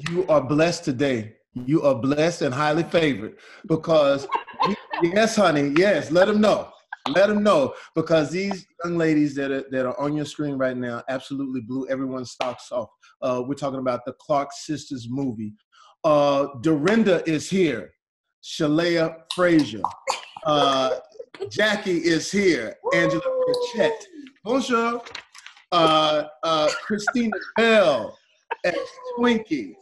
you are blessed today. You are blessed and highly favored because, yes, honey, yes, let them know. Let them know, because these young ladies that are on your screen right now absolutely blew everyone's socks off. We're talking about the Clark Sisters movie. Dorinda is here. Shelea Frazier. Jackie is here. Angela Birchett. Bonjour. Christina Bell as Twinkie.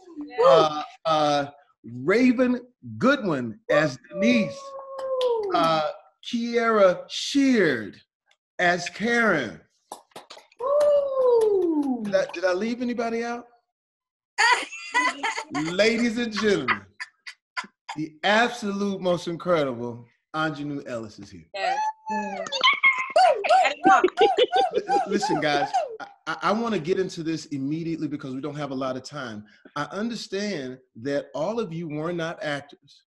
Raven Goodwin as Denise. Kierra Sheard as Karen. Did I leave anybody out? Ladies and gentlemen, the absolute most incredible Aunjanue Ellis is here. Yes. Listen, guys, I want to get into this immediately because we don't have a lot of time. I understand that all of you were not actors.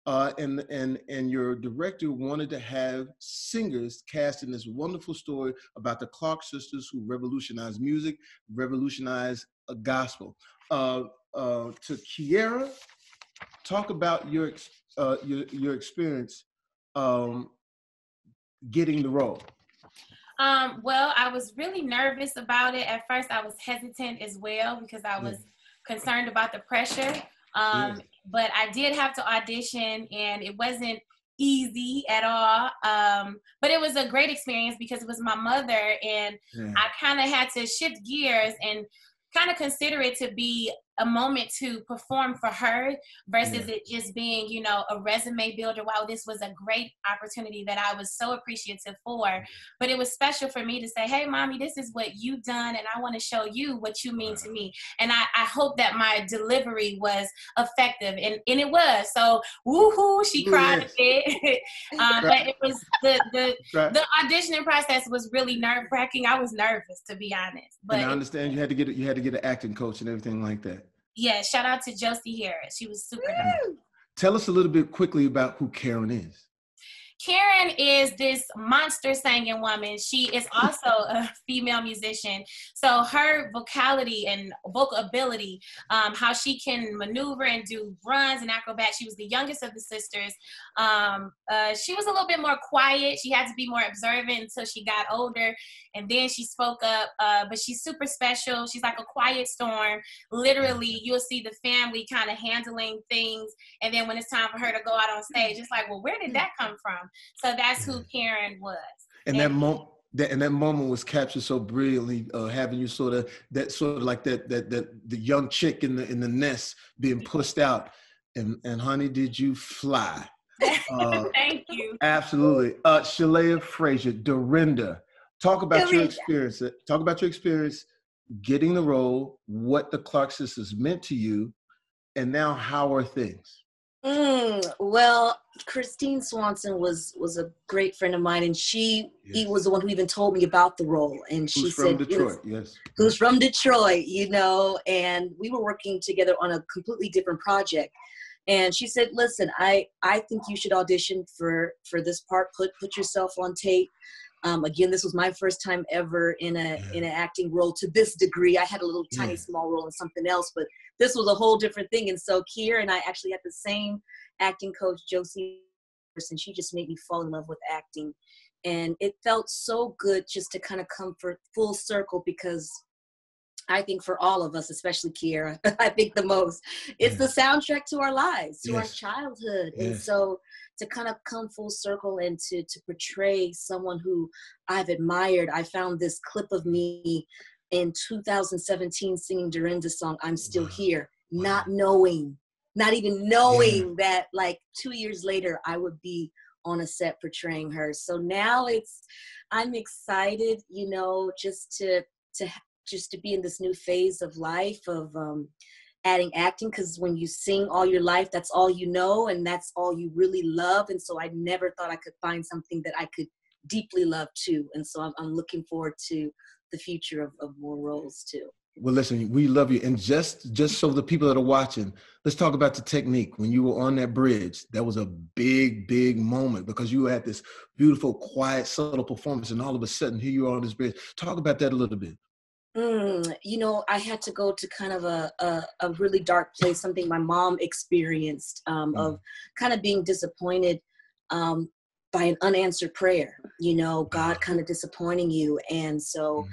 And your director wanted to have singers cast in this wonderful story about the Clark sisters who revolutionized music, revolutionized a gospel. To Kierra, talk about your experience getting the role. Well, I was really nervous about it. At first, I was hesitant as well because I was concerned about the pressure. But I did have to audition, and it wasn't easy at all. But it was a great experience because it was my mother, and I kind of had to shift gears and kind of consider it to be a moment to perform for her versus it just being, you know, a resume builder. Wow, this was a great opportunity that I was so appreciative for. But it was special for me to say, hey, mommy, this is what you've done, and I want to show you what you mean to me. And I hope that my delivery was effective, and it was. So, woohoo, she cried a bit. But it was the auditioning process was really nerve-wracking. I was nervous, to be honest. But and I understand you had to get an acting coach and everything like that. Yeah, shout out to Josie Harris. She was super nice. Tell us a little bit quickly about who Karen is. Karen is this monster singing woman. She is also a female musician. So her vocality and vocal ability, how she can maneuver and do runs and acrobats. She was the youngest of the sisters. She was a little bit more quiet. She had to be more observant until she got older. And then she spoke up, but she's super special. She's like a quiet storm. Literally, you'll see the family kind of handling things. And then when it's time for her to go out on stage, it's like, well, where did that come from? So that's who Karen was. And that moment was captured so brilliantly, having you sort of like the young chick in the nest being pushed out. And honey, did you fly? Thank you. Absolutely. Shelea Frazier, Dorinda, talk about your experience. Talk about your experience getting the role, what the Clark sisters meant to you, and now how are things? Well, Christine Swanson was a great friend of mine, and he was the one who even told me about the role. And she said, Detroit, who's from Detroit, you know, and we were working together on a completely different project. And she said, listen, I think you should audition for this part, put yourself on tape. Again, this was my first time ever in an acting role to this degree. I had a little tiny small role in something else, but this was a whole different thing. And so Kierra and I actually had the same acting coach, Josie, and she just made me fall in love with acting. And it felt so good just to kind of come for full circle, because I think for all of us, especially Kierra, I think the most, it's the soundtrack to our lives, to our childhood. And so to kind of come full circle and to portray someone who I've admired. I found this clip of me in 2017 singing Dorinda's song, I'm Still Here, not even knowing that like 2 years later, I would be on a set portraying her. So now I'm excited, you know, just to be in this new phase of life of adding acting, because when you sing all your life, that's all you know, and that's all you really love. And so I never thought I could find something that I could deeply love too. And so I'm looking forward to the future of more roles too. Well, listen, we love you. And just so the people that are watching, let's talk about the technique. When you were on that bridge, that was a big, big moment, because you had this beautiful, quiet, subtle performance, and all of a sudden, here you are on this bridge. Talk about that a little bit. You know, I had to go to kind of a really dark place, something my mom experienced, of kind of being disappointed by an unanswered prayer, you know, God kind of disappointing you. And so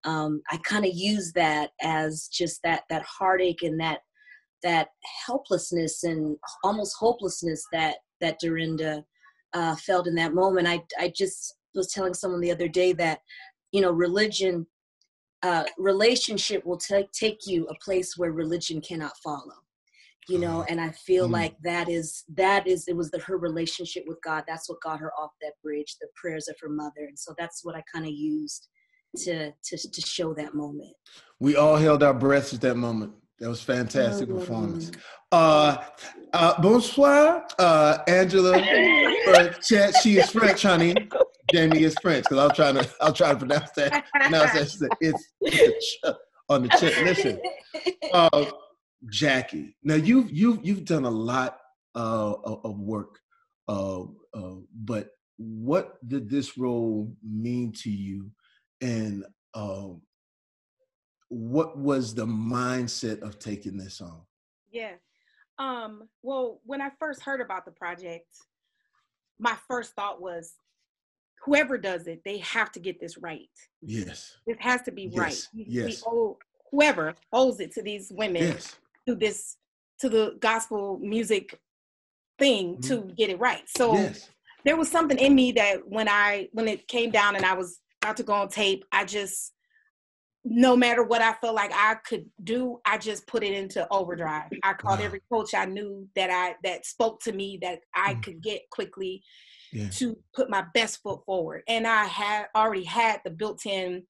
I kind of use that as just that heartache and that helplessness and almost hopelessness that Dorinda felt in that moment. I just was telling someone the other day that, you know, relationship will take you a place where religion cannot follow, you know, and I feel like that is it was her relationship with God. That's what got her off that bridge, the prayers of her mother. And so that's what I kind of used to show that moment. We all held our breaths at that moment. That was fantastic performance. Bonsoir, Angela Birchett. She is French, honey. Jamie is French, because I'll try to pronounce that. She said, it's on the chin. Listen, Jackie. Now you've done a lot of work, but what did this role mean to you, and what was the mindset of taking this on? Yeah. Well, when I first heard about the project, my first thought was, whoever does it, they have to get this right. Yes. It has to be right. Yes. Whoever owes it to these women, yes. to the gospel music thing to get it right. So there was something in me that when it came down and I was about to go on tape, I just, no matter what I felt like I could do, I just put it into overdrive. I called every coach I knew that spoke to me that I could get quickly to put my best foot forward. And I had already had the built-in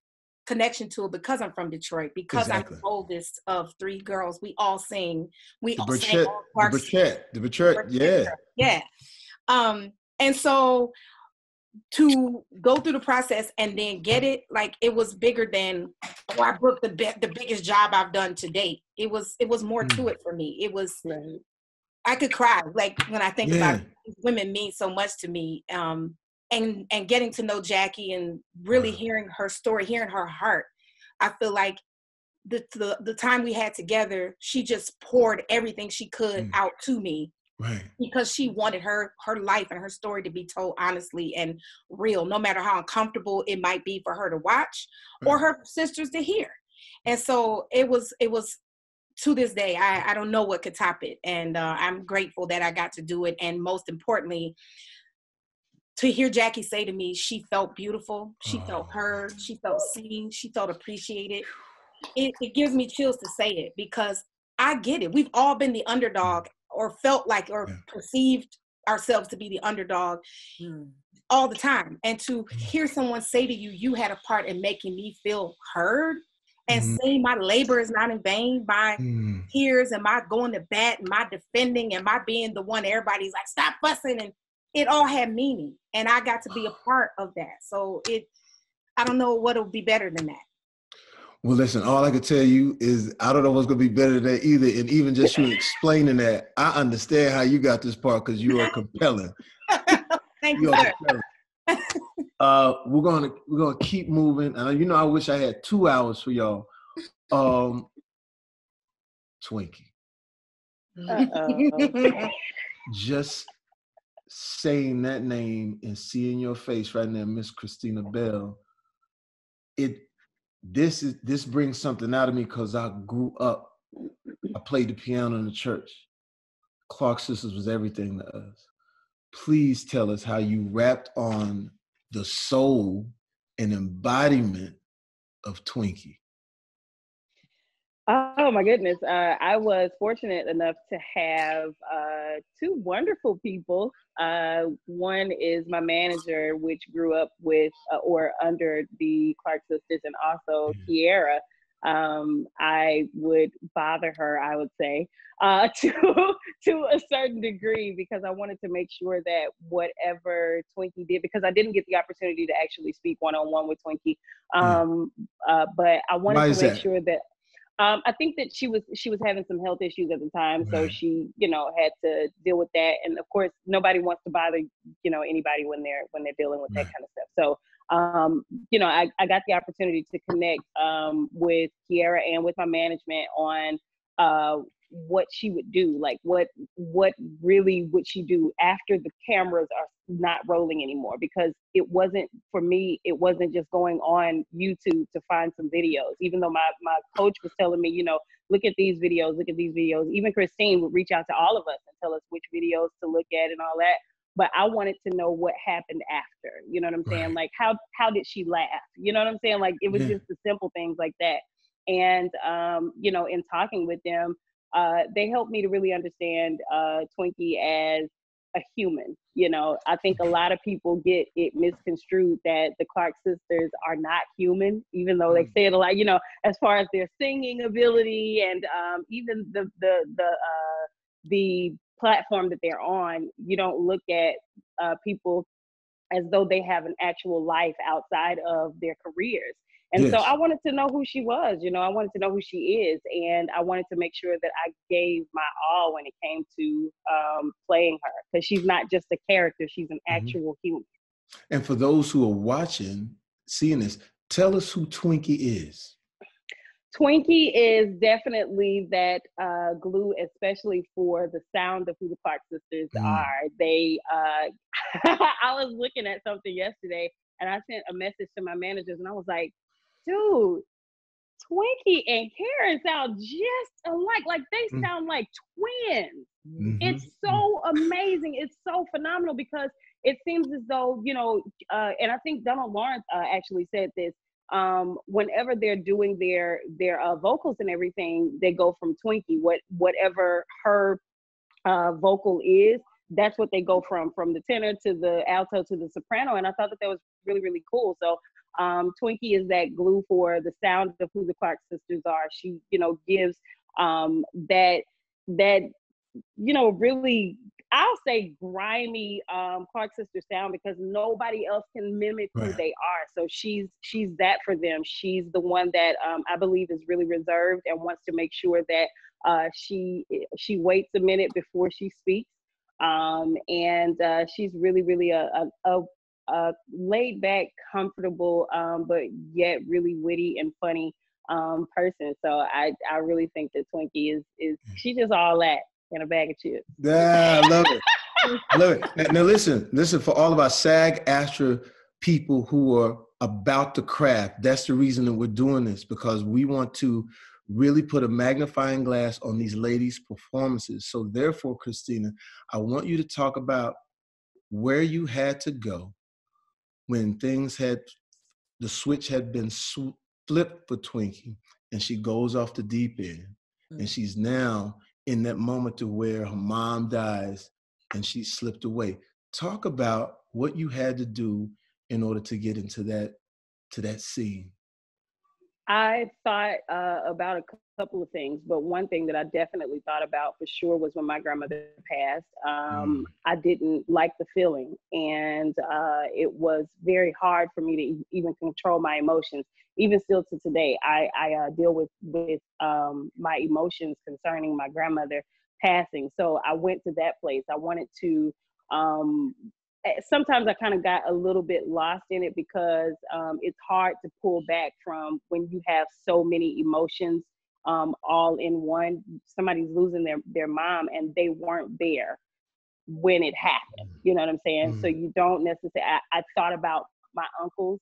connection to it because I'm from Detroit, because I'm the oldest of three girls. We all sing. We all sing. The Birchett, yeah. And so to go through the process and then get it, like, it was bigger than, I booked the biggest job I've done to date. It was more to it for me. It was, I could cry, like, when I think about it. Women mean so much to me. And getting to know Jackie and really hearing her story, hearing her heart. I feel like the time we had together, she just poured everything she could out to me. Right. Because she wanted her life and her story to be told honestly and real, no matter how uncomfortable it might be for her to watch or her sisters to hear. And so it was to this day, I don't know what could top it. And I'm grateful that I got to do it. And most importantly, to hear Jackie say to me, she felt beautiful, she felt heard, she felt seen, she felt appreciated. It gives me chills to say it, because I get it. We've all been the underdog, or felt like, or perceived ourselves to be the underdog all the time. And to hear someone say to you, you had a part in making me feel heard, and saying my labor is not in vain, my tears and my going to bat and my defending and my being the one everybody's like, stop fussing, and it all had meaning. And I got to be a part of that. So I don't know what will be better than that. Well, listen, all I can tell you is I don't know what's going to be better than that either. And even just you explaining that, I understand how you got this part, because you are compelling. Thank you, sir. We're gonna keep moving. And I wish I had 2 hours for y'all. Twinkie. Just saying that name and seeing your face right now, Miss Christina Bell, this brings something out of me, because I grew up, I played the piano in the church. Clark Sisters was everything to us. Please tell us how you rapped on the soul and embodiment of Twinkie. Oh my goodness. I was fortunate enough to have two wonderful people. One is my manager, which grew up with or under the Clark Sisters, and also Kierra. I would bother her, I would say, to a certain degree, because I wanted to make sure that whatever Twinkie did, because I didn't get the opportunity to actually speak one-on-one with Twinkie, but I wanted to make sure that I think that she was having some health issues at the time, so she, had to deal with that. And of course, nobody wants to bother, anybody when they're dealing with that kind of stuff. So you know, I got the opportunity to connect with Kierra and with my management on what she would do, like what really would she do after the cameras are not rolling anymore, because it wasn't, for me, it wasn't just going on YouTube to find some videos, even though my coach was telling me, you know, look at these videos. Even Christine would reach out to all of us and tell us which videos to look at and all that. But I wanted to know what happened after, you know what I'm saying? Like, how did she laugh? You know what I'm saying? Like, it was just the simple things like that. And, you know, in talking with them, they helped me to really understand Twinkie as a human. You know, I think a lot of people get it misconstrued that the Clark sisters are not human, even though they say it a lot, you know, as far as their singing ability and even the platform that they're on. You don't look at people as though they have an actual life outside of their careers. And so I wanted to know who she was, you know, I wanted to know who she is. And I wanted to make sure that I gave my all when it came to playing her, because she's not just a character, she's an actual human. And for those who are watching, seeing this, tell us who Twinkie is. Twinkie is definitely that glue, especially for the sound of who the Clark sisters are. They, I was looking at something yesterday and I sent a message to my managers and I was like, dude, Twinkie and Kierra sound just alike. Like, they sound like twins. It's so amazing. It's so phenomenal, because it seems as though, you know, and I think Donald Lawrence actually said this, whenever they're doing their vocals and everything, they go from Twinkie, whatever her vocal is, that's what they go from the tenor to the alto to the soprano. And I thought that was really, really cool. So Twinkie is that glue for the sound of who the Clark sisters are. She, you know, gives that, you know, really, I'll say grimy Clark sister sound, because nobody else can mimic who they are. So she's that for them. She's the one that I believe is really reserved and wants to make sure that she waits a minute before she speaks. And she's really, really a laid back, comfortable, but yet really witty and funny person. So I really think that Twinkie is she's just all that in a bag of chips. Yeah, I love it. I love it. Now listen, for all of our SAG-AFTRA people who are about the craft, that's the reason that we're doing this, because we want to really put a magnifying glass on these ladies' performances. So therefore, Christina, I want you to talk about where you had to go when the switch had been flipped for Twinkie, and she goes off the deep end, and she's now in that moment to where her mom dies and she slipped away. Talk about what you had to do in order to get into that scene. I thought about a couple of things, but one thing that I definitely thought about for sure was when my grandmother passed. I didn't like the feeling, and it was very hard for me to even control my emotions. Even still to today, I deal with my emotions concerning my grandmother passing. So I went to that place. I wanted to, sometimes I kind of got a little bit lost in it, because it's hard to pull back from when you have so many emotions all in one. Somebody's losing their mom and they weren't there when it happened. You know what I'm saying? So you don't necessarily, I thought about my uncles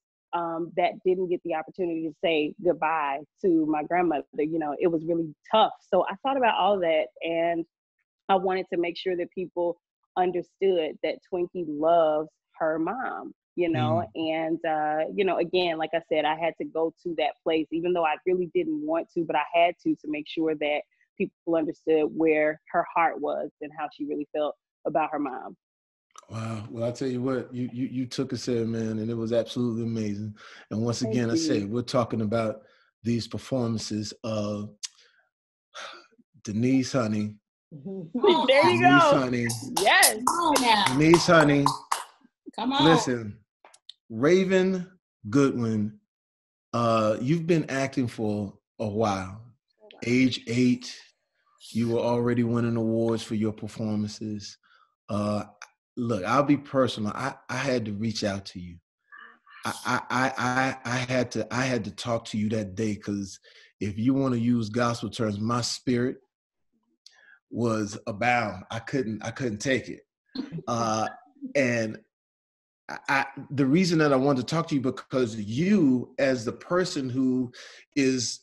that didn't get the opportunity to say goodbye to my grandmother. You know, it was really tough. So I thought about all that, and I wanted to make sure that people understood that Twinkie loves her mom, you know, and, you know, again, like I said, I had to go to that place, even though I really didn't want to, but I had to make sure that people understood where her heart was and how she really felt about her mom. Wow. Well, I'll tell you what, you took us there, man, and it was absolutely amazing. And once again, I say, we're talking about these performances of Denise Honey. There you Denise go. Honey. Yes. Come on now. Denise Honey. Come on. Listen, Raven Goodwin, you've been acting for a while. Age 8, you were already winning awards for your performances. Look, I'll be personal. I had to reach out to you I had to talk to you that day, because if you want to use gospel terms, my spirit was abound. I couldn't take it. And the reason that I wanted to talk to you, because you, as the person who is,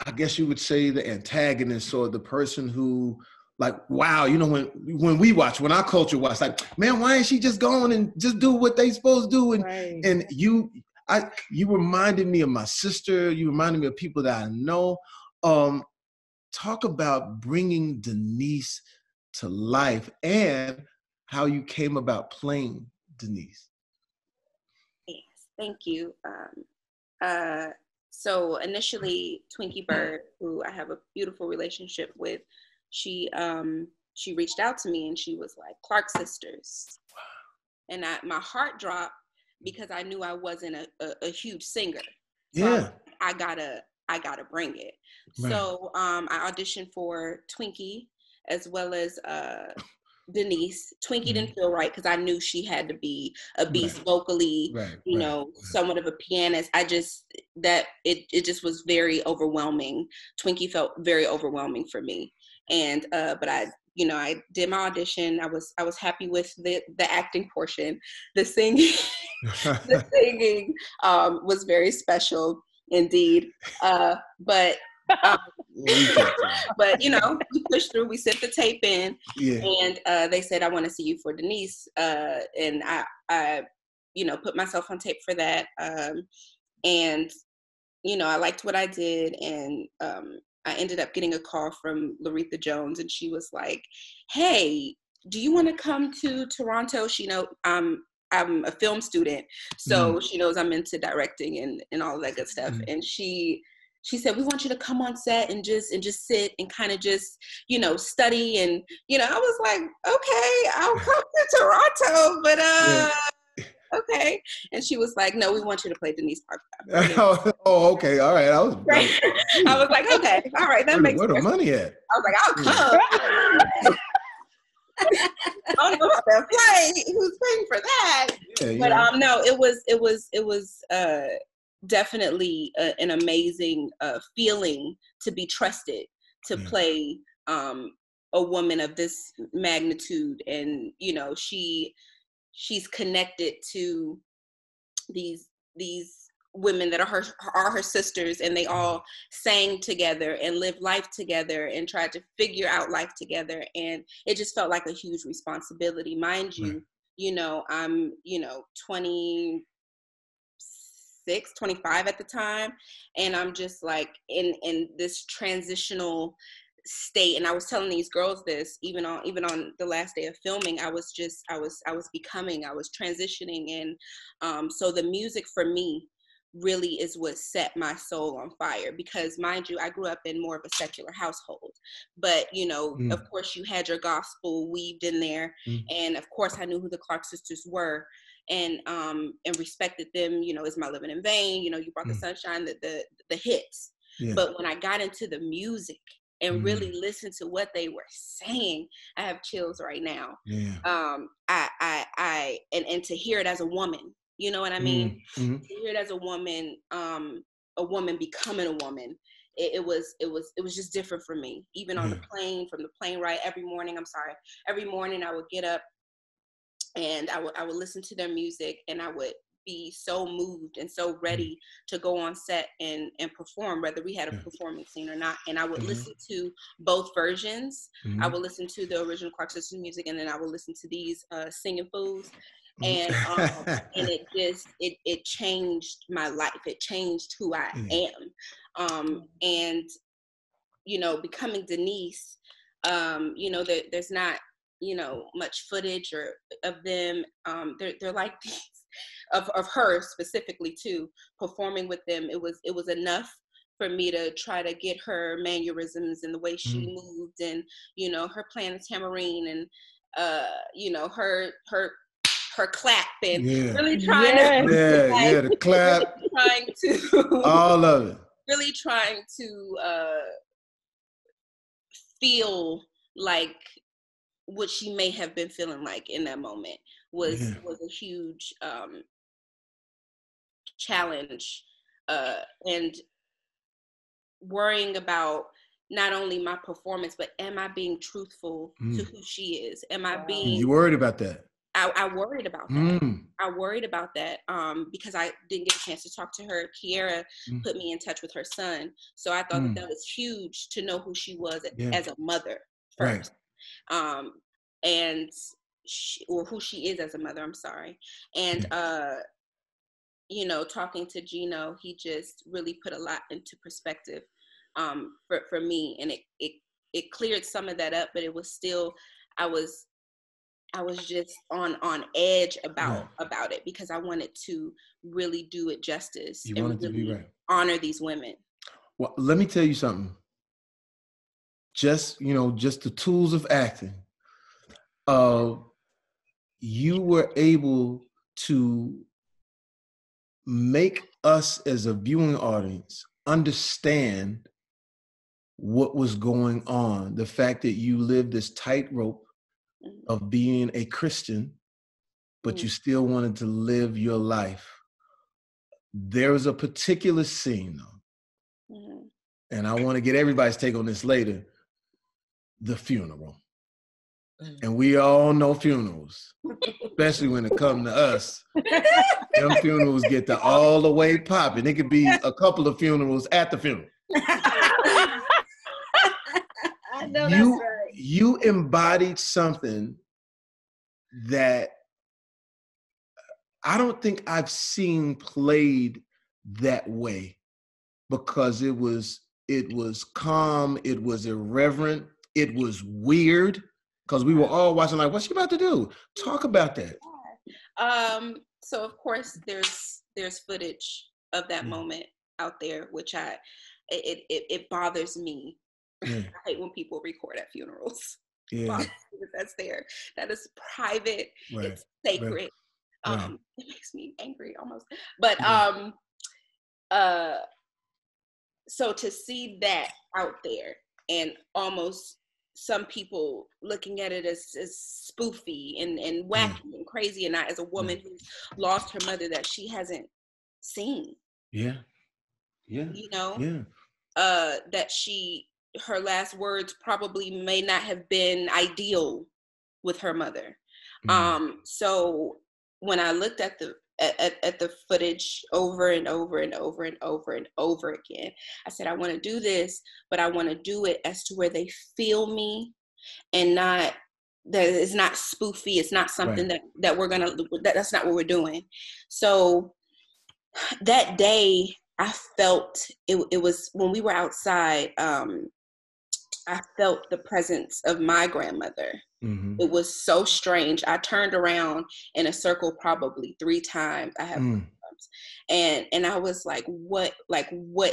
I guess you would say, the antagonist, or the person who, like, wow, you know, when our culture watch, like, man, why ain't she just going and just do what they supposed to do? And right. and you reminded me of my sister. You reminded me of people that I know. Talk about bringing Denise to life and how you came about playing Denise. Yes, thank you. So initially, Twinkie Bird, who I have a beautiful relationship with, she reached out to me and she was like, Clark Sisters. And my heart dropped, because I knew I wasn't a huge singer. So Yeah. I gotta bring it. Right. So I auditioned for Twinkie as well as Denise. Twinkie didn't feel right, because I knew she had to be a beast vocally, you know, somewhat of a pianist. It just was very overwhelming. Twinkie felt very overwhelming for me. And but I did my audition. I was happy with the acting portion. The singing the singing was very special indeed. But you know, we pushed through. We sent the tape in, and they said, I want to see you for Denise. And I put myself on tape for that. And you know, I liked what I did, and I ended up getting a call from Laretha Jones, and she was like, hey, do you want to come to Toronto? She know I'm a film student, so she knows I'm into directing and all of that good stuff. And she said, we want you to come on set and just sit and kind of just, you know, study. And, you know, I was like, okay, I'll come to Toronto, but okay. And she was like, no, we want you to play Denise Parker. Oh, okay. All right. I was like, okay. All right. That makes sense. Where the money at? I was like, I'll come. I don't know about that play. Who's paying for that? But no, it was definitely an amazing feeling to be trusted to play a woman of this magnitude. And you know, she's connected to these women that are her sisters, and they all sang together and lived life together and tried to figure out life together. And it just felt like a huge responsibility. Mind you, you know, I'm, 26, 25 at the time. And I'm just like in this transitional state. And I was telling these girls this, even on the last day of filming, I was transitioning. And so the music for me really is what set my soul on fire, because mind you, I grew up in more of a secular household, but you know, of course you had your gospel weaved in there. And of course I knew who the Clark Sisters were, and respected them. You know, Is My Living in Vain, you know, You Brought the Sunshine, the hits. But when I got into the music and really listened to what they were saying, I have chills right now. And to hear it as a woman, you know what I mean? To hear it as a woman becoming a woman, it was just different for me. Even on the plane, from the plane ride, every morning I would get up and I would listen to their music, and I would be so moved and so ready to go on set and perform, whether we had a performing scene or not. And I would listen to both versions. I would listen to the original Clark Sisters music, and then I would listen to these singing fools. And it changed my life. It changed who I am. And you know, becoming Denise, you know, there's not, you know, much footage or of them. They're like these of her specifically too, performing with them. It was enough for me to try to get her mannerisms and the way she moved, and you know, her playing the tambourine, and you know, her clap, and really trying the clap, trying to all of it, really trying to feel like what she may have been feeling like in that moment was a huge challenge, and worrying about not only my performance, but am I being truthful to who she is? Am I being... You worried about that? I worried about that. I worried about that because I didn't get a chance to talk to her. Kierra put me in touch with her son. So I thought that was huge to know who she was as a mother first. Right. And or who she is as a mother, I'm sorry. And, you know, talking to Gino, he just really put a lot into perspective for me. And it cleared some of that up, but it was still, I was just on edge about it because I wanted to really do it justice. You wanted to be right. Honor these women. Well, let me tell you something. Just, you know, just the tools of acting. You were able to make us as a viewing audience understand what was going on. The fact that you lived this tightrope of being a Christian, but you still wanted to live your life. There was a particular scene, though, and I want to get everybody's take on this later, the funeral. And we all know funerals, especially when it comes to us. Them funerals get to all the way popping. It could be a couple of funerals at the funeral. I know that's right. You embodied something that I don't think I've seen played that way, because it was calm, it was irreverent, it was weird, because we were all watching like, what's she about to do? Talk about that. So of course there's footage of that moment out there, which it bothers me. I hate when people record at funerals. That's there. That is private. Right. It's sacred. Right. It makes me angry almost. But so to see that out there and almost some people looking at it as spoofy and wacky and crazy, and I, as a woman who's lost her mother that she hasn't seen. You know? That her last words probably may not have been ideal with her mother. So when I looked at the footage over and over and over and over and over again, I said, I want to do this, but I want to do it as to where they feel me, and not that it's not spoofy. It's not something that we're gonna. That's not what we're doing. So that day, I felt it was when we were outside. I felt the presence of my grandmother. It was so strange. I turned around in a circle probably 3 times. I have and I was like, what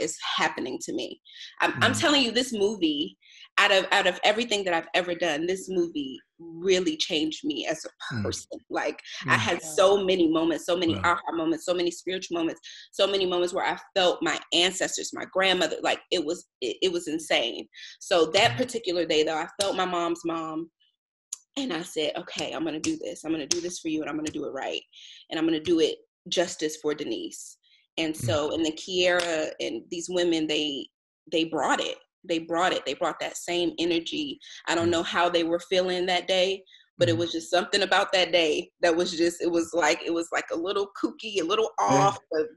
is happening to me? I'm telling you, this movie, out of everything that I've ever done, this movie really changed me as a person. Like I had so many moments, so many aha moments, so many spiritual moments, so many moments where I felt my ancestors, my grandmother, like it was insane. So that particular day though, I felt my mom's mom. And I said, okay, I'm going to do this. I'm going to do this for you, and I'm going to do it right. And I'm going to do it justice for Denise. And so, and the Kierra and these women, they brought it. They brought that same energy. I don't know how they were feeling that day, but it was just something about that day that was just, it was like a little kooky, a little off, but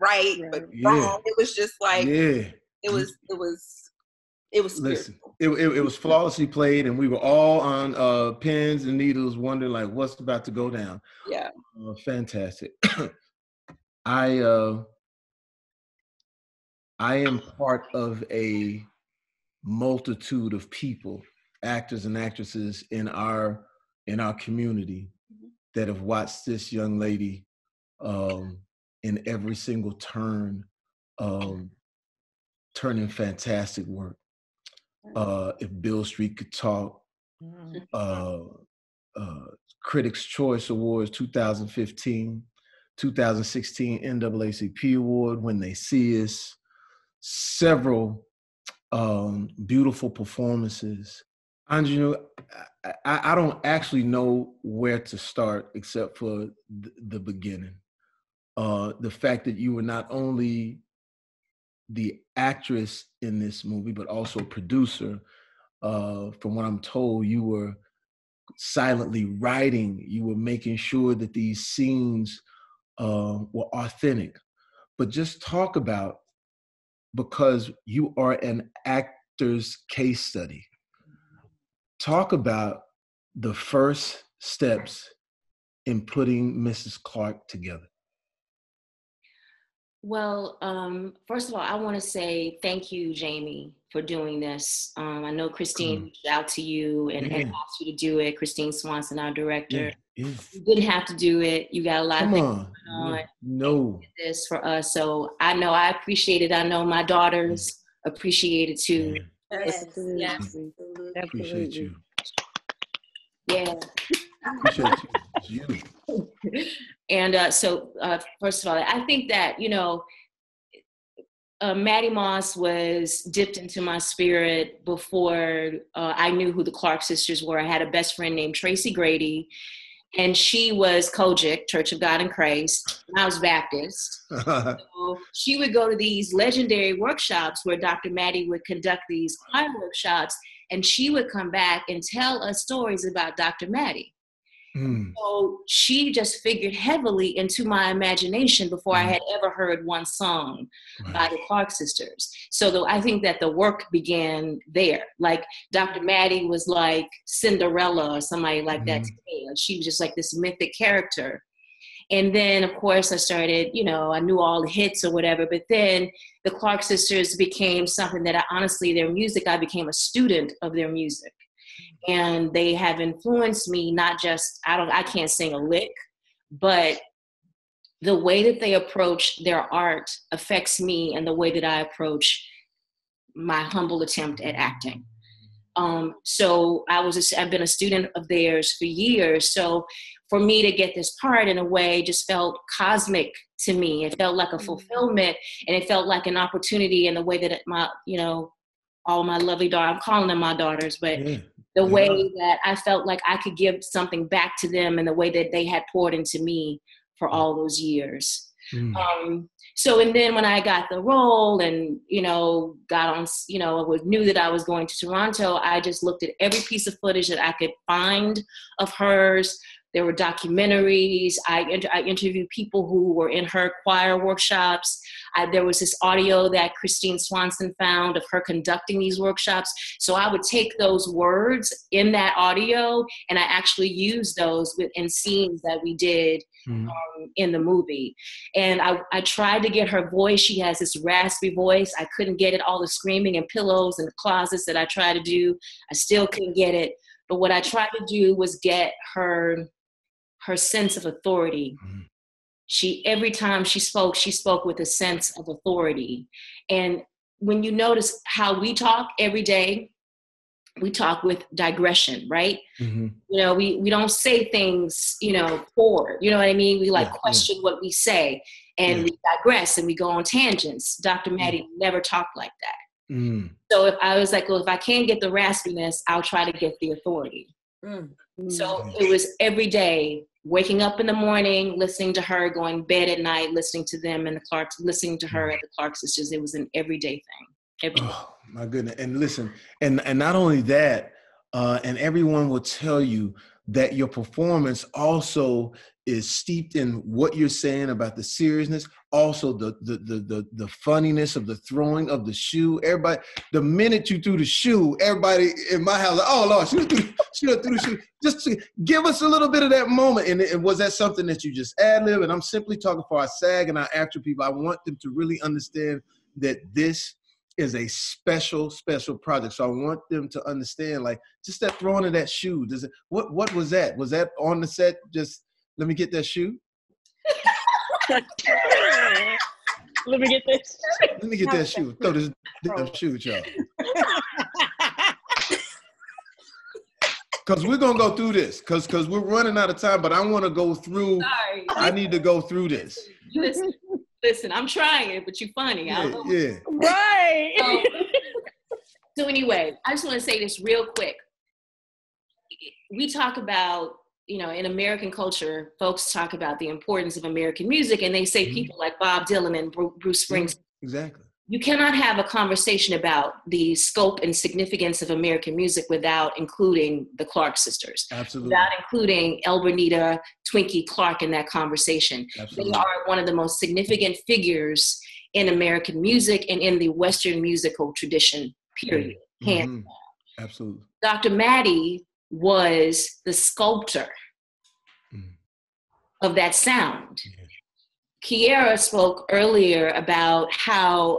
but wrong. It was just like, it was listen, it was flawlessly played, and we were all on pins and needles wondering like what's about to go down. Fantastic. I am part of a multitude of people, actors and actresses in our community that have watched this young lady in every single turn turning fantastic work. If Bill Street Could Talk, Critics' Choice Awards 2015, 2016 NAACP Award, When They See Us, several beautiful performances. Aunjanue, I don't actually know where to start except for the beginning. the fact that you were not only the actress in this movie, but also producer. From what I'm told, you were silently writing, you were making sure that these scenes were authentic. But just talk about, because you are an actor's case study, talk about the first steps in putting Mrs. Clark together. Well, first of all, I want to say thank you, Jamie, for doing this. I know Christine reached out to you and asked you to do it. Christine Swanson, our director. You didn't have to do it. You got a lot of things going on. No. This for us. So I know I appreciate it. I know my daughters appreciate it too. Yes. Appreciate you. Yeah. Appreciate you. And so, first of all, I think that, Maddie Moss was dipped into my spirit before I knew who the Clark sisters were. I had a best friend named Tracy Grady, and she was Kojic, Church of God in Christ, and I was Baptist. So she would go to these legendary workshops where Dr. Maddie would conduct these choir workshops, and she would come back and tell us stories about Dr. Maddie. So she just figured heavily into my imagination before I had ever heard one song by the Clark sisters. So I think that the work began there. Like Dr. Maddie was like Cinderella or somebody like that to me. Like she was just like this mythic character. And then, of course, I started, I knew all the hits or whatever, but then the Clark sisters became something that their music, I became a student of their music. And they have influenced me, not just, I can't sing a lick, but the way that they approach their art affects me and the way that I approach my humble attempt at acting. So I've been a student of theirs for years. So for me to get this part in a way just felt cosmic to me. It felt like a fulfillment, and it felt like an opportunity in the way that all my lovely daughters, I'm calling them my daughters, but the way that I felt like I could give something back to them in the way that they had poured into me for all those years. And then when I got the role and, got on, knew that I was going to Toronto, I just looked at every piece of footage that I could find of hers. There were documentaries. I interviewed people who were in her choir workshops. There was this audio that Christine Swanson found of her conducting these workshops. So I would take those words in that audio and I actually used those in scenes that we did in the movie. And I tried to get her voice. She has this raspy voice. I couldn't get it. All the screaming and pillows and the closets that I tried to do, I still couldn't get it. But what I tried to do was get her sense of authority. Every time she spoke with a sense of authority. And when you notice how we talk every day, we talk with digression, right? We don't say things, forward, you know what I mean? We question what we say and we digress and we go on tangents. Dr. Maddie never talked like that. So if I was like, well, if I can't get the raspiness, I'll try to get the authority. So it was every day, waking up in the morning, listening to her, going to bed at night, listening to them and the Clarks, listening to her and the Clark sisters. It was an everyday thing. Oh my goodness. And listen, and not only that, and everyone will tell you that your performance also is steeped in what you're saying about the seriousness, also the funniness of the throwing of the shoe. Everybody, the minute you threw the shoe, everybody in my house, like, oh Lord, she threw the shoe. Just to give us a little bit of that moment. And was that something that you just ad-lib? And I'm simply talking for our SAG and our AFTRA people. I want them to really understand that this is a special project. So I want them to understand, like, just that throwing of that shoe. What was that? Was that on the set? Just let me get that shoe. Let me get this. Let me get that shoe. Throw this damn shoe at y'all. Because we're going to go through this. Because we're running out of time, but I want to go through. Sorry. I need to go through this. Listen, I'm trying it, but you're funny. Yeah. Right. So anyway, I just want to say this real quick. We talk about, in American culture, folks talk about the importance of American music, and they say people like Bob Dylan and Bruce Springsteen. Exactly. You cannot have a conversation about the scope and significance of American music without including the Clark sisters. Absolutely. Without including El Bernita, Twinkie Clark in that conversation. Absolutely. They are one of the most significant figures in American music and in the Western musical tradition, period. Hands down. Absolutely. Dr. Maddie was the sculptor of that sound. Kierra spoke earlier about how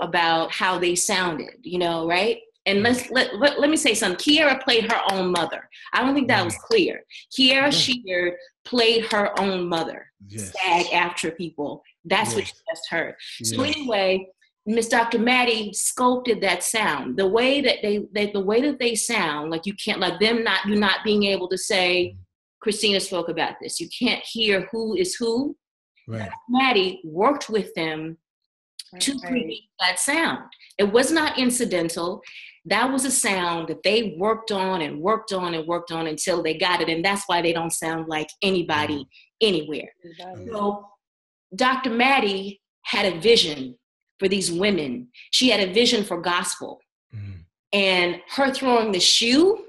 they sounded, right? And let me say something. Kierra played her own mother. I don't think that was clear. Kierra Sheard played her own mother. Yes. SAG-AFTRA people. That's what you just heard. So anyway, Miss Dr. Maddie sculpted that sound. The way that they sound, like you can't, like them not, you not being able to say, Christina spoke about this. You can't hear who is who. Right. Maddie worked with them to create that sound. It was not incidental. That was a sound that they worked on and worked on and worked on until they got it. And that's why they don't sound like anybody anywhere. So Dr. Maddie had a vision for these women. She had a vision for gospel. And her throwing the shoe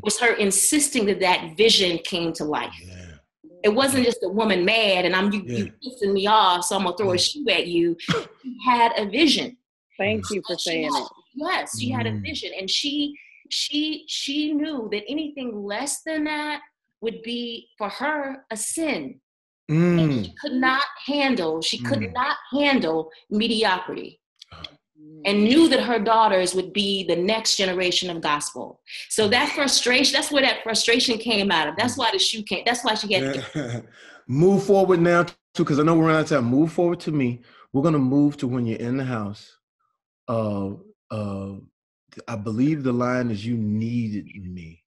was her insisting that vision came to life. It wasn't just a woman mad and you pissing me off, so I'm gonna throw a shoe at you. She had a vision. Thank you for saying it. Yes, she had a vision, and she knew that anything less than that would be for her a sin. And she could not handle mediocrity. And knew that her daughters would be the next generation of gospel. So that frustration, that's where that frustration came out of. That's why the shoe came, that's why she had to move forward now, too, because I know we're out of time. Move forward to me. We're going to move to when you're in the house. I believe the line is, you needed me.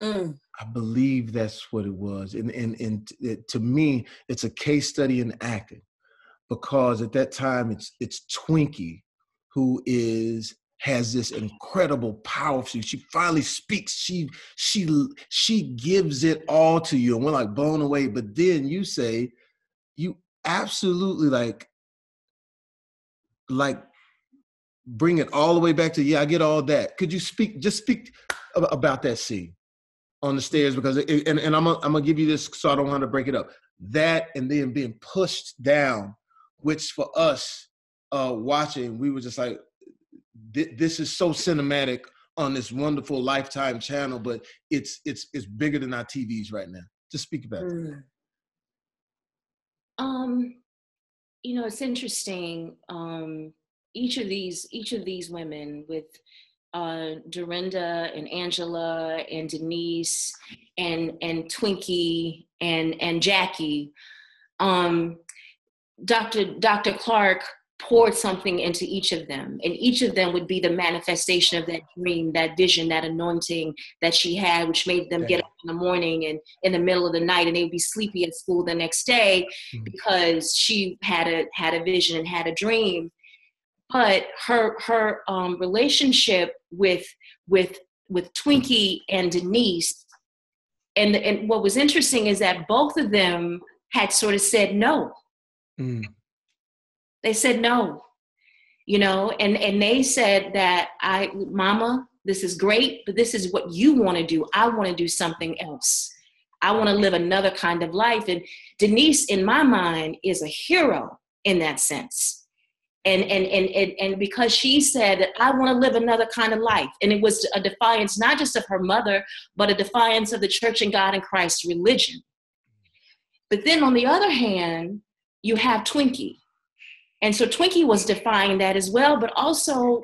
I believe that's what it was. And to me, it's a case study in acting, because at that time it's Twinkie who has this incredible power. She finally speaks. She gives it all to you, and we're like blown away. But then you say, you absolutely like bring it all the way back to, I get all that. Could you speak about that scene on the stairs? Because and I'm gonna give you this so I don't want to break it up. That, and then being pushed down, which for us watching, we were just like, this is so cinematic on this wonderful Lifetime channel, but it's bigger than our TVs right now. Just speak about it. It's interesting. Each of these women, with Dorinda and Angela and Denise and Twinkie and Jackie, Dr. Clark poured something into each of them, and each of them would be the manifestation of that dream, that vision, that anointing that she had, which made them get up in the morning and in the middle of the night, and they would be sleepy at school the next day because she had a vision and had a dream. But her relationship with Twinkie and Denise, and what was interesting is that both of them had sort of said no. They said no, and they said that, Mama, this is great, but this is what you want to do. I want to do something else. I want to live another kind of life. And Denise, in my mind, is a hero in that sense. And because she said that I want to live another kind of life. And it was a defiance, not just of her mother, but a defiance of the Church and God in Christ religion. But then on the other hand, you have Twinkie. And so Twinkie was defying that as well, but also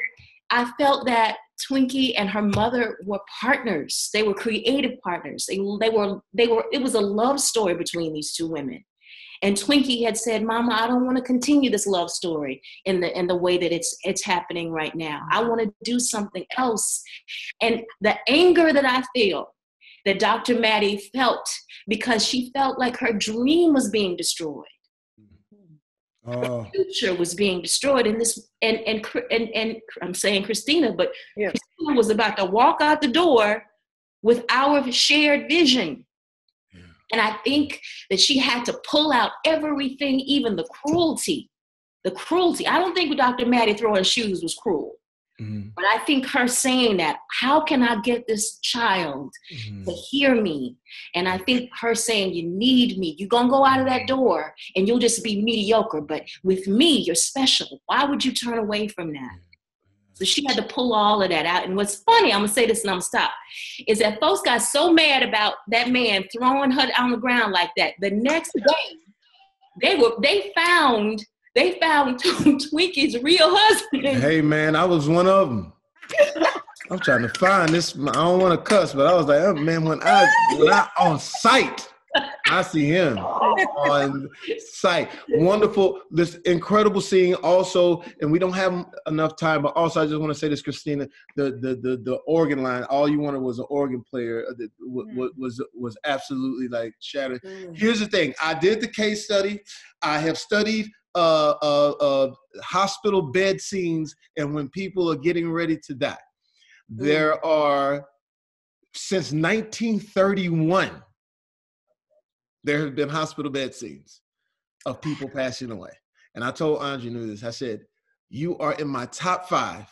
I felt that Twinkie and her mother were partners. They were creative partners. It was a love story between these two women. And Twinkie had said, Mama, I don't want to continue this love story in the way that it's happening right now. I want to do something else. And the anger that I feel that Dr. Maddie felt, because she felt like her dream was being destroyed. Her future was being destroyed, and I'm saying Christina, but Christina was about to walk out the door with our shared vision. And I think that she had to pull out everything, even the cruelty. The cruelty. I don't think Dr. Maddie throwing shoes was cruel. Mm-hmm. But I think her saying that, how can I get this child to hear me? And I think her saying, you need me. You're going to go out of that door and you'll just be mediocre. But with me, you're special. Why would you turn away from that? So she had to pull all of that out. And what's funny, I'm going to say this and I'm going to stop, is that folks got so mad about that man throwing her on the ground like that. The next day, they found Twinkies' real husband. Hey, man, I was one of them. I'm trying to find this. I don't want to cuss, but I was like, oh, man, when I on site, I see him on site. Wonderful, this incredible scene also, and we don't have enough time, but also I just want to say this, Christina, the organ line, all you wanted was an organ player that was absolutely like shattered. Here's the thing, I did the case study. I have studied hospital bed scenes and when people are getting ready to die. There are, since 1931, there have been hospital bed scenes of people passing away. And I told Aunjanue this. I said, you are in my top 5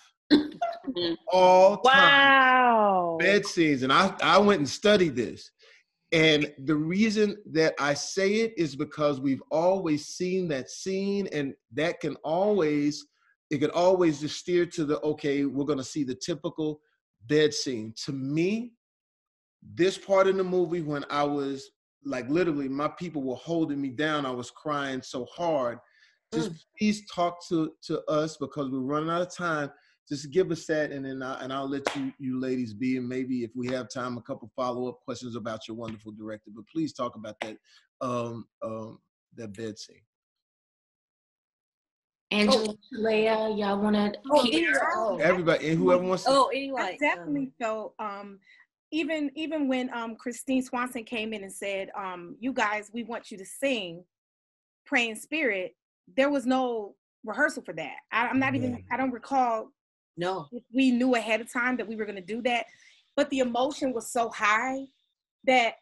all time bed scenes. And I went and studied this. And the reason that I say it is because we've always seen that scene, and that can always just steer to the, okay, we're going to see the typical bed scene. To me, this part in the movie, when I was like, literally, my people were holding me down. I was crying so hard. Just please talk to us, because we're running out of time. Just give us that, and then I'll let you ladies be, and maybe if we have time, a couple follow-up questions about your wonderful director. But please talk about that that bed scene. Angela, Shelea, y'all want to? Everybody, and whoever wants to. Anyway, I definitely felt. Even when Christine Swanson came in and said, you guys, we want you to sing Pray in Spirit, there was no rehearsal for that. I don't recall if we knew ahead of time that we were going to do that, but the emotion was so high that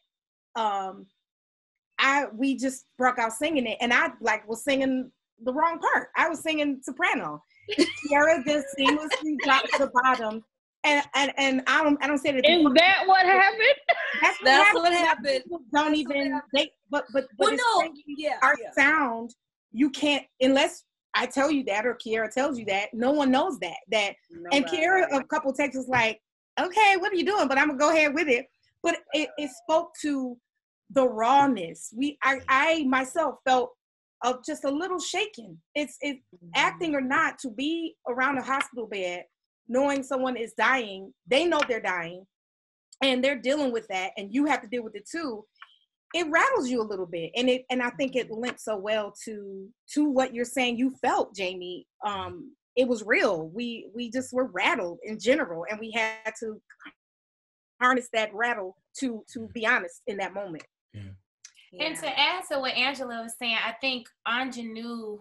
we just broke out singing it, and I was singing the wrong part. I was singing soprano. Kierra just seamlessly dropped to the bottom. And I don't say that. Is that what happened? That's what happened. Don't even our sound. You can't, unless I tell you that or Kierra tells you that. No one knows that. And Kierra a couple texts was like, "Okay, what are you doing?" But I'm gonna go ahead with it. But it spoke to the rawness. I myself felt just a little shaken. It's acting or not, to be around a hospital bed, knowing someone is dying, they know they're dying, and they're dealing with that, and you have to deal with it too. It rattles you a little bit, and I think it linked so well to what you're saying you felt, Jamie. It was real. We just were rattled in general, and we had to harness that rattle to be honest in that moment. Yeah. And to add to what Angela was saying, I think Aunjanue,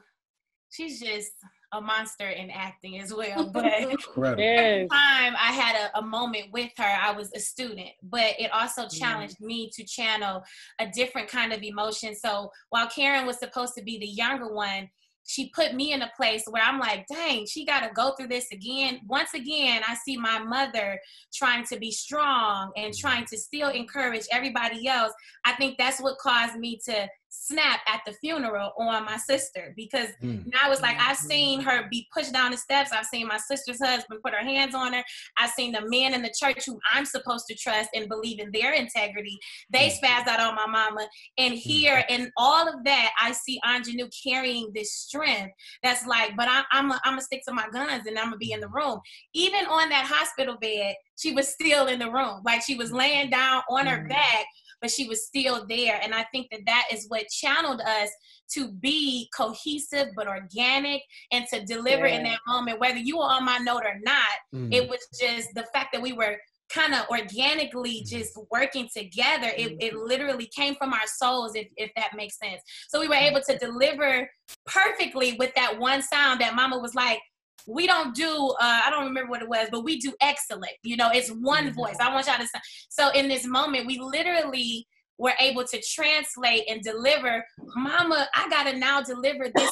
she's just a monster in acting as well. But every time I had a moment with her, I was a student, but it also challenged me to channel a different kind of emotion. So while Karen was supposed to be the younger one, she put me in a place where I'm like, dang, she got to go through this again. Once again, I see my mother trying to be strong and trying to still encourage everybody else. I think that's what caused me to snap at the funeral on my sister, because now it's like I've seen her be pushed down the steps. I've seen my sister's husband put her hands on her. I've seen the men in the church who I'm supposed to trust and believe in their integrity. They spazzed out on my mama. And here in all of that, I see Aunjanue carrying this strength that's like, but I'm gonna stick to my guns and I'm gonna be in the room. Even on that hospital bed, she was still in the room. Like, she was laying down on her back, but she was still there. And I think that is what channeled us to be cohesive but organic, and to deliver in that moment, whether you were on my note or not. It was just the fact that we were kind of organically just working together. It literally came from our souls, if that makes sense. So we were able to deliver perfectly with that one sound that Mama was like, we don't do, I don't remember what it was, but we do excellent. You know, it's one voice. I want y'all to sound. So in this moment, we literally were able to translate and deliver, Mama, I gotta now deliver this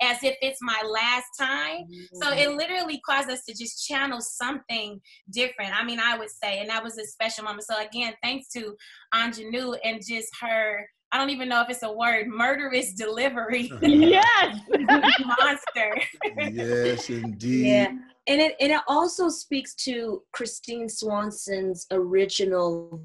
as if it's my last time. So it literally caused us to just channel something different. I mean, I would say, and that was a special moment. So again, thanks to Aunjanue and just her, I don't even know if it's a word, murderous delivery. Yes. Monster. Yes, indeed. Yeah. And it also speaks to Christine Swanson's original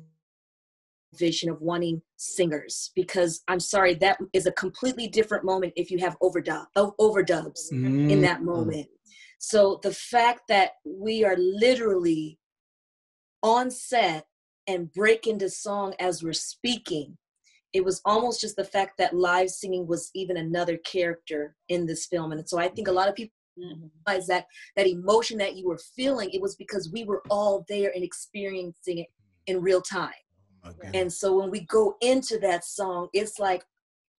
vision of wanting singers, because I'm sorry, that is a completely different moment if you have overdubs in that moment. So the fact that we are literally on set and break into song as we're speaking, it was almost just the fact that live singing was even another character in this film. And so I think a lot of people realize that emotion that you were feeling, it was because we were all there and experiencing it in real time. And so when we go into that song, it's like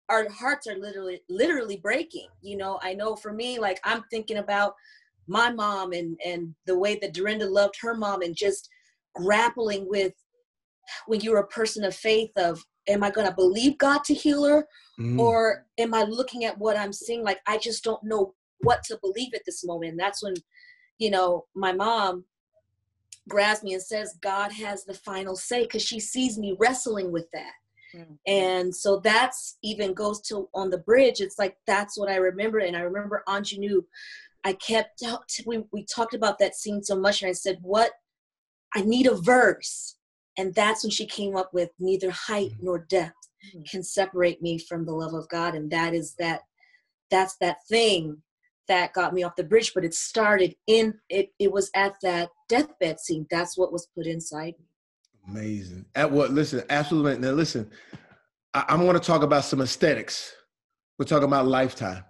our hearts are literally breaking. You know, I know for me, like I'm thinking about my mom and the way that Dorinda loved her mom, and just grappling with, when you're a person of faith, of, am I going to believe God to heal her? Or am I looking at what I'm seeing? Like, I just don't know what to believe at this moment. And that's when, you know, my mom grabs me and says, God has the final say, because she sees me wrestling with that. And so that's even goes to on the bridge. It's like, that's what I remember. And I remember Aunjanue, we talked about that scene so much. And I said, I need a verse. And that's when she came up with, neither height nor depth can separate me from the love of God. And that's that thing that got me off the bridge. But it started it was at that deathbed scene. That's what was put inside me. Amazing. Listen, absolutely. Now listen, I want to talk about some aesthetics. We're talking about Lifetime.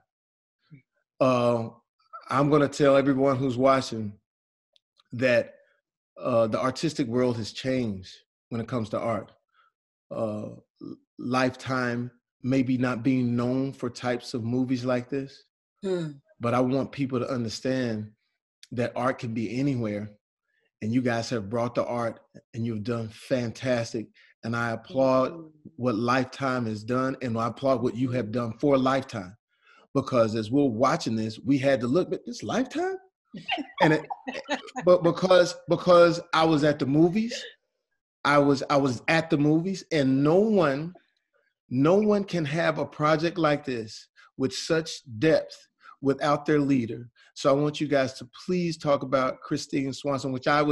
I'm going to tell everyone who's watching that the artistic world has changed when it comes to art. Lifetime maybe not being known for types of movies like this, but I want people to understand that art can be anywhere, and you guys have brought the art and you've done fantastic. And I applaud what Lifetime has done, and I applaud what you have done for Lifetime, because as we're watching this, we had to look at this Lifetime. And but because I was at the movies, I was at the movies, and no one can have a project like this with such depth without their leader. So I want you guys to please talk about Christine Swanson, which I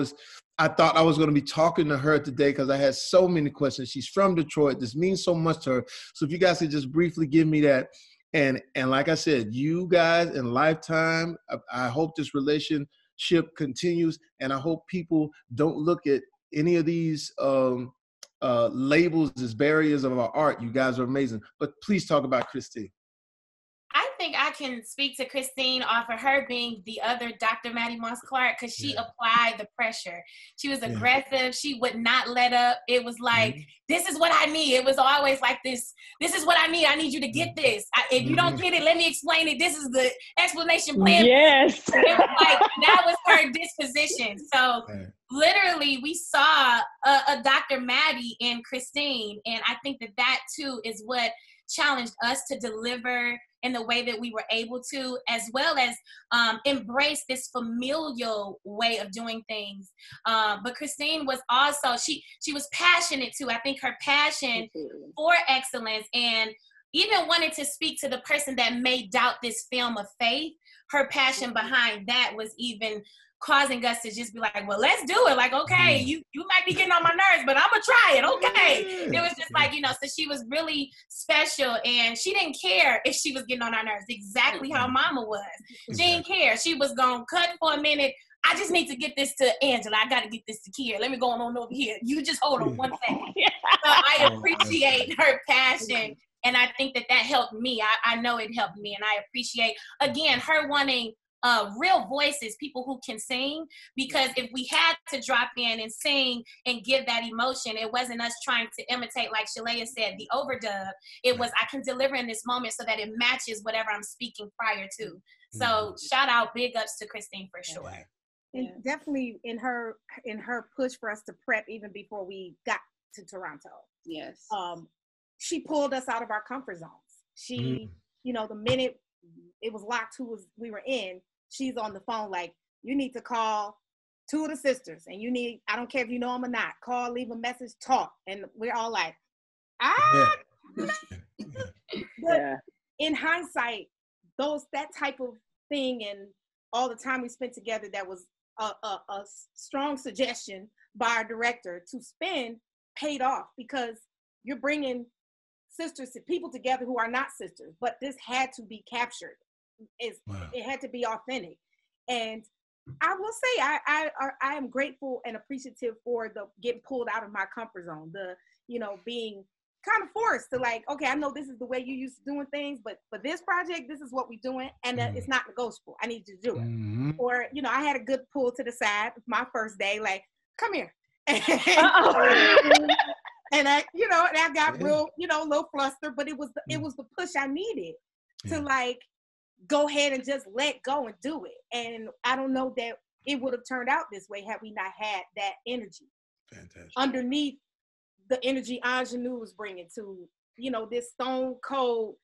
thought I was going to be talking to her today because I had so many questions. She's from Detroit. This means so much to her. So if you guys could just briefly give me that. And like I said, you guys in Lifetime, I hope this relationship continues, and I hope people don't look at any of these labels as barriers of our art. You guys are amazing. But please talk about Christine. I think I can speak to Christine off of her being the other Dr. Maddie Moss Clark, because she applied the pressure. She was aggressive. She would not let up. It was like, this is what I need. It was always like this is what I need. I need you to get this. If you don't get it, let me explain it. This is the explanation plan. Yes. It was like, that was her disposition. So literally we saw a Dr. Maddie in Christine. And I think that too is what challenged us to deliver in the way that we were able to, as well as embrace this familial way of doing things. But Christine was also, she was passionate too. I think her passion for excellence, and even wanted to speak to the person that may doubt this film of faith, her passion behind that was even causing us to just be like, well, let's do it. Like, okay, you might be getting on my nerves, but I'm gonna try it. Okay. It was just like, so she was really special, and she didn't care if she was getting on our nerves, exactly how Mama was. She didn't care. She was gonna cut for a minute. I just need to get this to Angela. I got to get this to Kierra. Let me go on over here. You just hold on one second. So I appreciate her passion. And I think that helped me. I know it helped me. And I appreciate, again, her wanting real voices, people who can sing, because if we had to drop in and sing and give that emotion, it wasn't us trying to imitate, like Shelea said, the overdub. It was, I can deliver in this moment so that it matches whatever I'm speaking prior to. So shout out, big ups to Christine for sure. And definitely in her push for us to prep even before we got to Toronto. Yes. She pulled us out of our comfort zones. She, you know, the minute it was locked we were in, she's on the phone like, you need to call 2 of the sisters, and you need, I don't care if you know them or not, call, leave a message, talk. And we're all like, But in hindsight, that type of thing and all the time we spent together, that was a strong suggestion by our director to spend, paid off, because you're bringing people together who are not sisters, but this had to be captured. It had to be authentic. And I will say I am grateful and appreciative for the getting pulled out of my comfort zone, being kind of forced to like, okay, I know this is the way you used to doing things, but for this project, this is what we're doing, and it's not negotiable. I need you to do it. Or, I had a good pull to the side my first day, like, come here. And I, and I got real, a little flustered, but it was the push I needed to like go ahead and just let go and do it. And I don't know that it would have turned out this way had we not had that energy. Fantastic. Underneath the energy Aunjanue was bringing to, this stone cold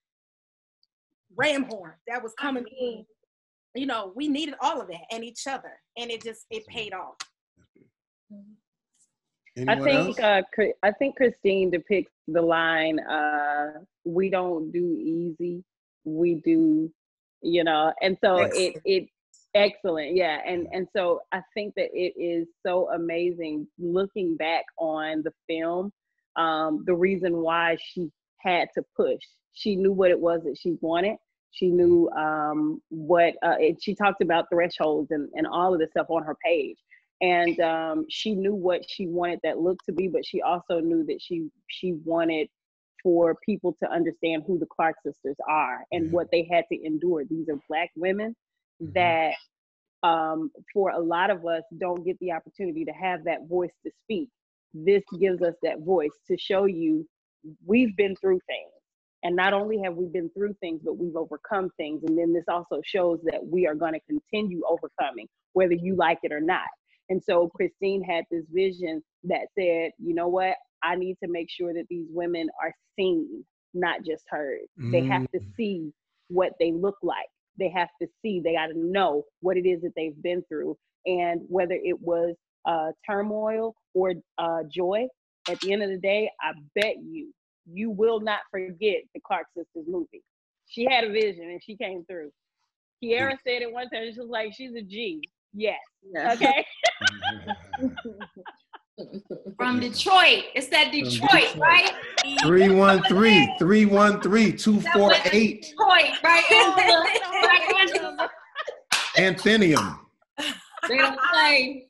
ram horn that was coming in. We needed all of that and each other, and it paid off. I think Christine depicts the line, we don't do easy, we do, and so it excellent. Yeah. And so I think that it is so amazing looking back on the film, the reason why she had to push. She knew what it was that she wanted. She knew she talked about thresholds and all of this stuff on her page. And she knew what she wanted that look to be, but she also knew that she wanted for people to understand who the Clark sisters are and what they had to endure. These are Black women that for a lot of us don't get the opportunity to have that voice to speak. This gives us that voice to show you we've been through things. And not only have we been through things, but we've overcome things. And then this also shows that we are going to continue overcoming, whether you like it or not. And so Christine had this vision that said, you know what? I need to make sure that these women are seen, not just heard. They have to see what they look like. They have to see, they got to know what it is that they've been through. And whether it was turmoil or joy, at the end of the day, I bet you will not forget the Clark Sisters movie. She had a vision and she came through. Kierra said it one time, she was like, she's a G. Yes. Okay. From Detroit. It's that Detroit, right? 313-248. Detroit, right? Anthenium. They don't play.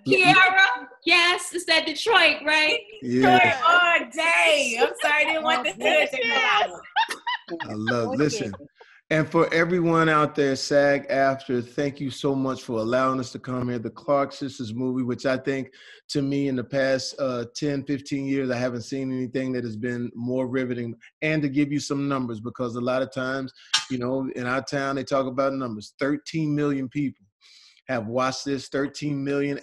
Kierra, yes, it's that Detroit, right? Yeah. Detroit all day. I'm sorry, I didn't want the hood to come out. I listen. And for everyone out there, SAG-AFTRA, thank you so much for allowing us to come here. The Clark Sisters movie, which I think, to me, in the past 10, 15 years, I haven't seen anything that has been more riveting. And to give you some numbers, because a lot of times, in our town, they talk about numbers. 13 million people have watched this, 13 million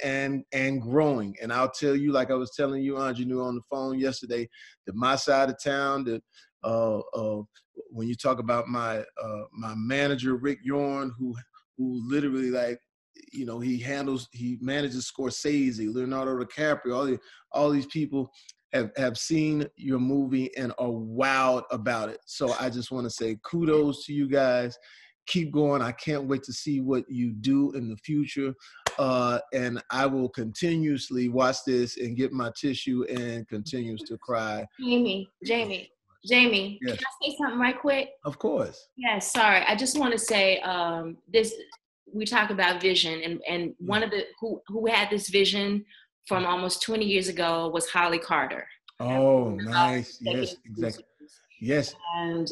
and growing. And I'll tell you, like I was telling you, Aunjanue, on the phone yesterday, that my side of town, that when you talk about my manager, Rick Yorn, who literally, like, he manages Scorsese, Leonardo DiCaprio, all these people have seen your movie and are wowed about it. So I just want to say kudos to you guys. Keep going. I can't wait to see what you do in the future. And I will continuously watch this and get my tissue and continues to cry. Jamie, yes. Can I say something right quick? Of course. Yes, sorry. I just want to say we talk about vision, and one of the who had this vision from almost 20 years ago was Holly Carter. Oh, nice. Yes, exactly. Yes. And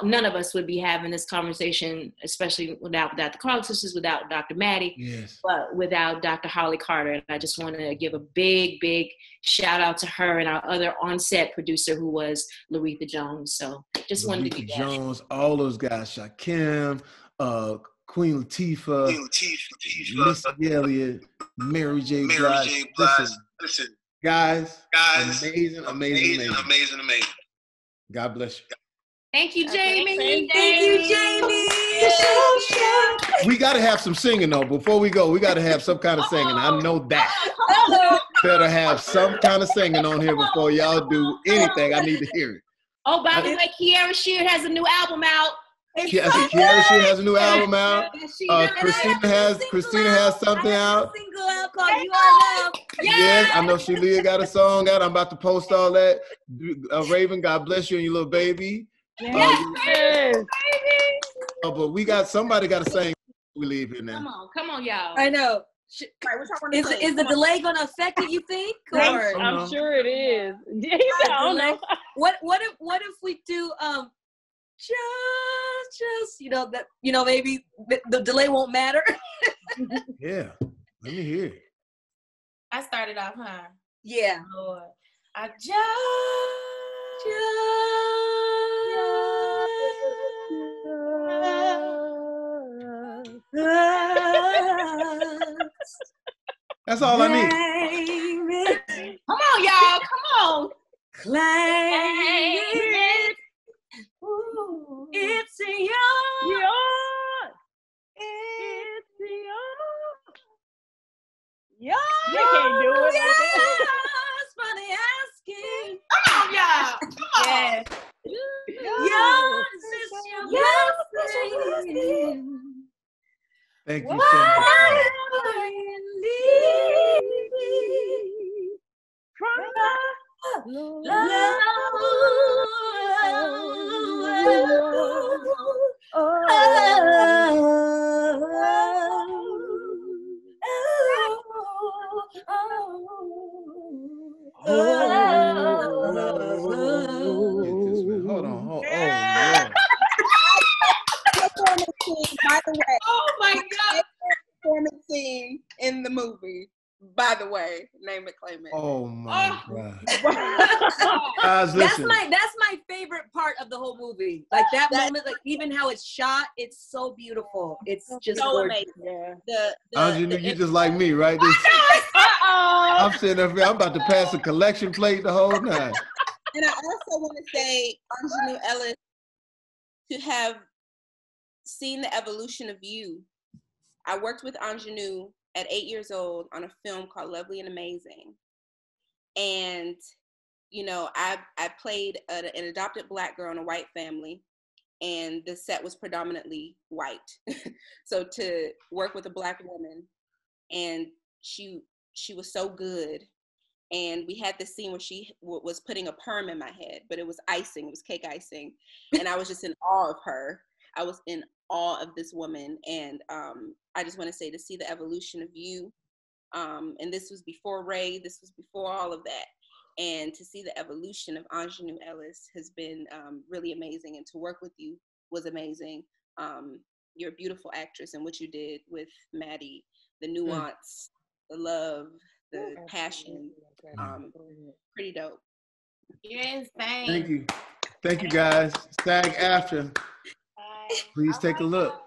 none of us would be having this conversation, especially without the Clark sisters, without Dr. Maddie, but without Dr. Holly Carter. And I just want to give a big, big shout out to her and our other on-set producer, who was Laretha Jones. So just wanted to do that. Jones, all those guys, Shakim, Queen Latifah, Missy Elliott, Mary J. Blige. Listen, Guys, amazing. God bless you. Thank you, Jamie. Thank you, Jamie. We got to have some singing, though. Before we go, we got to have some kind of singing. I know that. Better have some kind of singing on here before y'all do anything. I need to hear it. Oh, by the way, Kierra Sheard has a new album out. Kierra Sheard has a new album out. Christina has something out. A single out called You Are Love. Yes, I know Shelea got a song out. I'm about to post all that. Raven, God bless you and your little baby. Yes. But somebody got to sing. We leave here now. Come on, y'all. I know. Is the delay going to affect it, you think? Or? I'm sure it is. I don't know. What if we do just maybe the delay won't matter. Yeah, let me hear it. I started off, huh? Yeah. Lord, I That's all I need. Come on, y'all. Come on. Claim it. Ooh, it's yours. It's yours. You can't do it. Yes, for the asking. Come on, y'all. Come on. Yours is yours. Thank you so much. Hold on. By the way, oh my God. Performance scene in the movie. By the way, name it, claim it. Oh my God. Guys, listen. That's my favorite part of the whole movie. Like that moment, like even how it's shot, it's so beautiful. It's just so gorgeous. amazing. Aunjanue, you just like me, right? I'm sitting there, I'm about to pass a collection plate the whole night. And I also want to say, Aunjanue Ellis, to have seen the evolution of you. I worked with Aunjanue at 8 years old on a film called Lovely and Amazing. And, I played an adopted Black girl in a white family, and the set was predominantly white. So to work with a Black woman, and she was so good. And we had this scene where she was putting a perm in my head, but it was icing, it was cake icing. And I was just in awe of her. I was in awe of this woman. And I just want to say, to see the evolution of you, and this was before Ray, this was before all of that. And to see the evolution of Aunjanue Ellis has been really amazing. And to work with you was amazing. You're a beautiful actress, and what you did with Maddie, the nuance, the love, the passion, pretty dope. You're insane. Thank you guys. SAG-AFTRA. Please take a look.